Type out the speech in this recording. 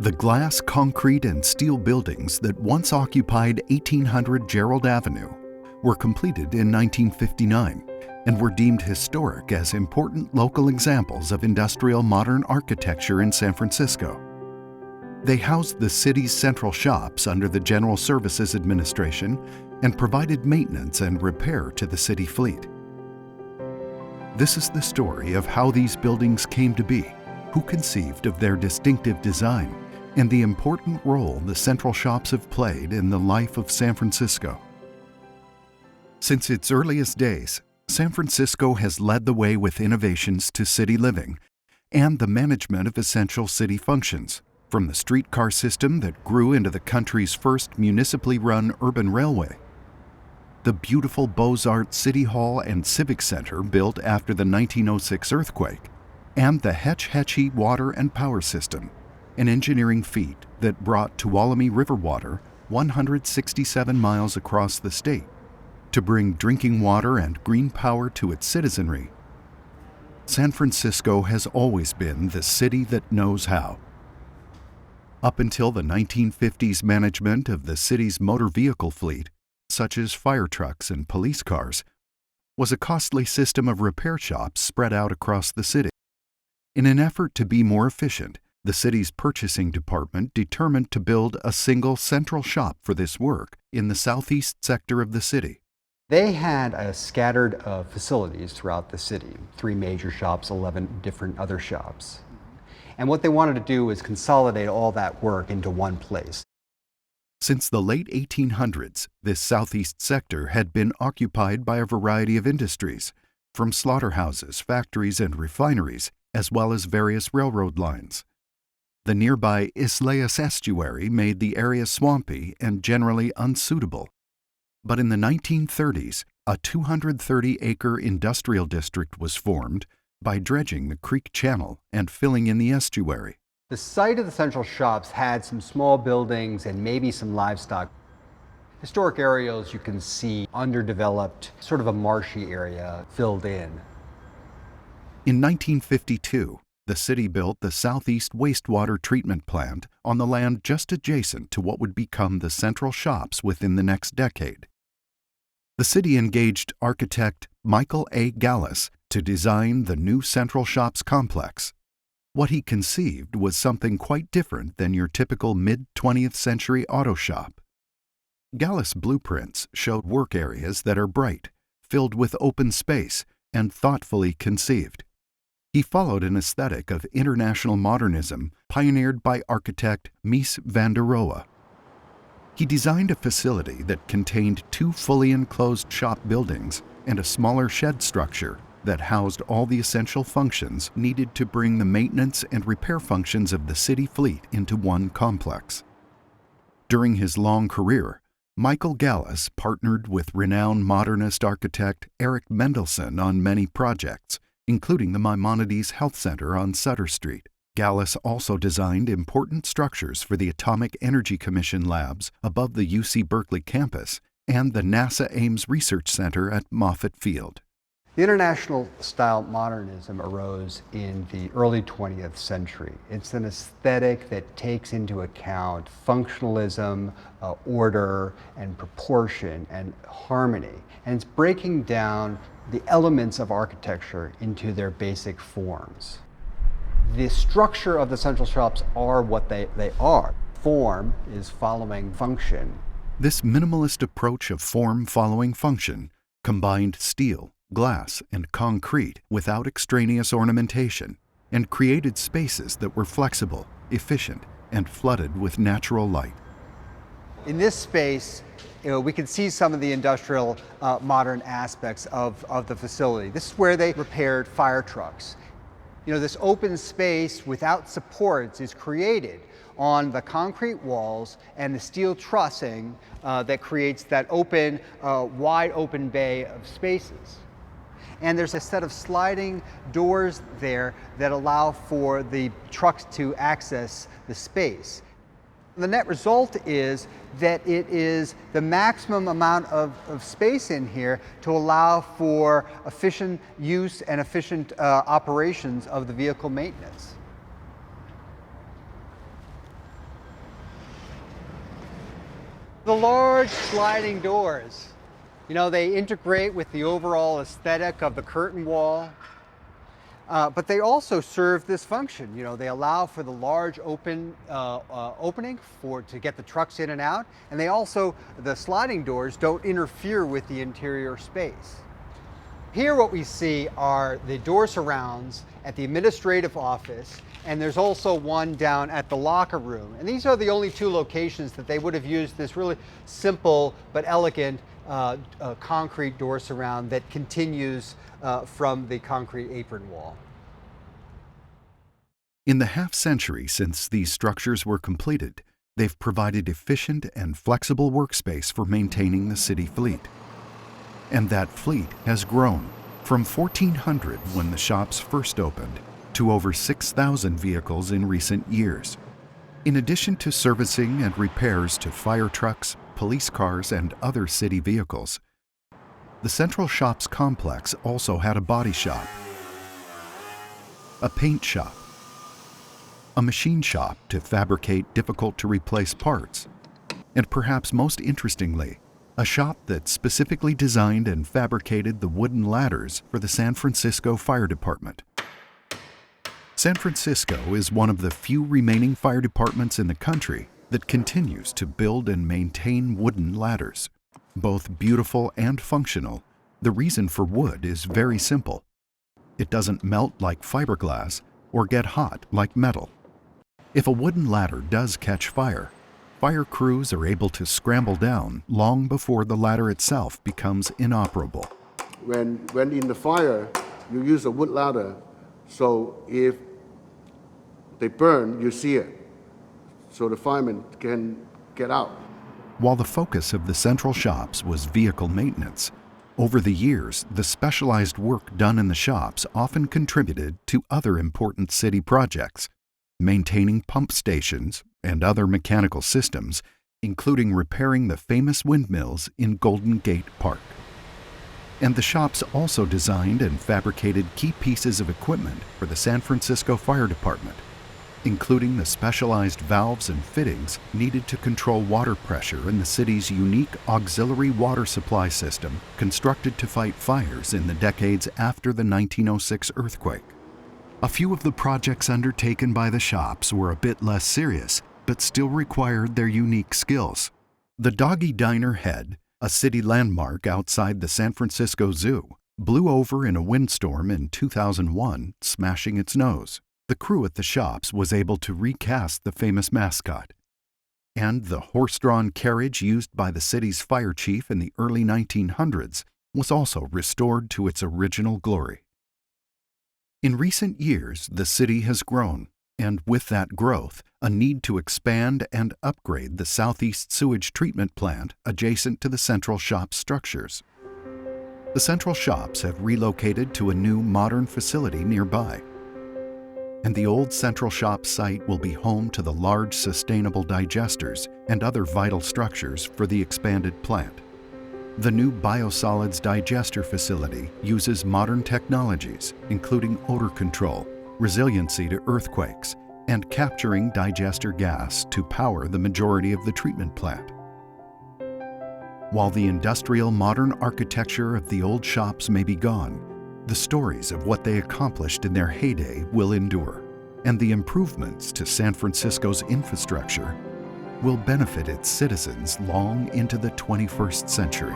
The glass, concrete, and steel buildings that once occupied 1800 Gerald Avenue were completed in 1959 and were deemed historic as important local examples of industrial modern architecture in San Francisco. They housed the city's central shops under the General Services Administration and provided maintenance and repair to the city fleet. This is the story of how these buildings came to be, who conceived of their distinctive design, and the important role the central shops have played in the life of San Francisco. Since its earliest days, San Francisco has led the way with innovations to city living and the management of essential city functions, from the streetcar system that grew into the country's first municipally run urban railway, the beautiful Beaux-Arts City Hall and Civic Center built after the 1906 earthquake, and the Hetch-Hetchy water and power system, an engineering feat that brought Tuolumne River water 167 miles across the state to bring drinking water and green power to its citizenry. San Francisco has always been the city that knows how. Up until the 1950s management of the city's motor vehicle fleet, such as fire trucks and police cars, was a costly system of repair shops spread out across the city. In an effort to be more efficient, the city's purchasing department determined to build a single central shop for this work in the southeast sector of the city. They had scattered facilities throughout the city, 3 major shops, 11 different other shops. And what they wanted to do was consolidate all that work into one place. Since the late 1800s, this southeast sector had been occupied by a variety of industries, from slaughterhouses, factories, and refineries, as well as various railroad lines. The nearby Isleas estuary made the area swampy and generally unsuitable. But in the 1930s, a 230-acre industrial district was formed by dredging the creek channel and filling in the estuary. The site of the central shops had some small buildings and maybe some livestock. Historic areas you can see underdeveloped, sort of a marshy area filled in. In 1952, the city built the Southeast Wastewater Treatment Plant on the land just adjacent to what would become the central shops within the next decade. The city engaged architect Michael A. Gallus to design the new Central Shops complex. What he conceived was something quite different than your typical mid-20th century auto shop. Gallus' blueprints showed work areas that are bright, filled with open space, and thoughtfully conceived. He followed an aesthetic of international modernism pioneered by architect Mies van der Rohe. He designed a facility that contained 2 fully enclosed shop buildings and a smaller shed structure that housed all the essential functions needed to bring the maintenance and repair functions of the city fleet into one complex. During his long career, Michael Gallus partnered with renowned modernist architect Eric Mendelsohn on many projects, including the Maimonides Health Center on Sutter Street. Gallus also designed important structures for the Atomic Energy Commission labs above the UC Berkeley campus and the NASA Ames Research Center at Moffett Field. The international style modernism arose in the early 20th century. It's an aesthetic that takes into account functionalism, order, and proportion, and harmony. And it's breaking down the elements of architecture into their basic forms. The structure of the central shops are what they are. Form is following function. This minimalist approach of form following function combined steel, glass, and concrete without extraneous ornamentation, and created spaces that were flexible, efficient, and flooded with natural light. In this space, we can see some of the industrial modern aspects of the facility. This is where they repaired fire trucks. This open space without supports is created on the concrete walls and the steel trussing that creates that open, wide open bay of spaces. And there's a set of sliding doors there that allow for the trucks to access the space. The net result is that it is the maximum amount of space in here to allow for efficient use and efficient operations of the vehicle maintenance. The large sliding doors, they integrate with the overall aesthetic of the curtain wall, but they also serve this function. They allow for the large opening to get the trucks in and out, and the sliding doors don't interfere with the interior space. Here what we see are the door surrounds at the administrative office, and there's also one down at the locker room. And these are the only two locations that they would have used this really simple but elegant concrete door surround that continues from the concrete apron wall. In the half-century since these structures were completed, they've provided efficient and flexible workspace for maintaining the city fleet. And that fleet has grown from 1,400 when the shops first opened to over 6,000 vehicles in recent years. In addition to servicing and repairs to fire trucks, police cars, and other city vehicles, the Central Shops complex also had a body shop, a paint shop, a machine shop to fabricate difficult-to-replace parts, and perhaps most interestingly, a shop that specifically designed and fabricated the wooden ladders for the San Francisco Fire Department. San Francisco is one of the few remaining fire departments in the country that continues to build and maintain wooden ladders. Both beautiful and functional, the reason for wood is very simple. It doesn't melt like fiberglass or get hot like metal. If a wooden ladder does catch fire, fire crews are able to scramble down long before the ladder itself becomes inoperable. When in the fire, you use a wood ladder, so if they burn, you see it, so the firemen can get out. While the focus of the Central Shops was vehicle maintenance, over the years, the specialized work done in the shops often contributed to other important city projects, maintaining pump stations and other mechanical systems, including repairing the famous windmills in Golden Gate Park. And the shops also designed and fabricated key pieces of equipment for the San Francisco Fire Department, including the specialized valves and fittings needed to control water pressure in the city's unique auxiliary water supply system constructed to fight fires in the decades after the 1906 earthquake. A few of the projects undertaken by the shops were a bit less serious, but still required their unique skills. The Doggie Diner head, a city landmark outside the San Francisco Zoo, blew over in a windstorm in 2001, smashing its nose. The crew at the shops was able to recast the famous mascot. And the horse-drawn carriage used by the city's fire chief in the early 1900s was also restored to its original glory. In recent years, the city has grown, and with that growth, a need to expand and upgrade the Southeast Sewage Treatment Plant adjacent to the Central Shops structures. The Central Shops have relocated to a new modern facility nearby, and the old Central Shops site will be home to the large sustainable digesters and other vital structures for the expanded plant. The new biosolids digester facility uses modern technologies, including odor control, resiliency to earthquakes, and capturing digester gas to power the majority of the treatment plant. While the industrial modern architecture of the old shops may be gone, the stories of what they accomplished in their heyday will endure, and the improvements to San Francisco's infrastructure will benefit its citizens long into the 21st century.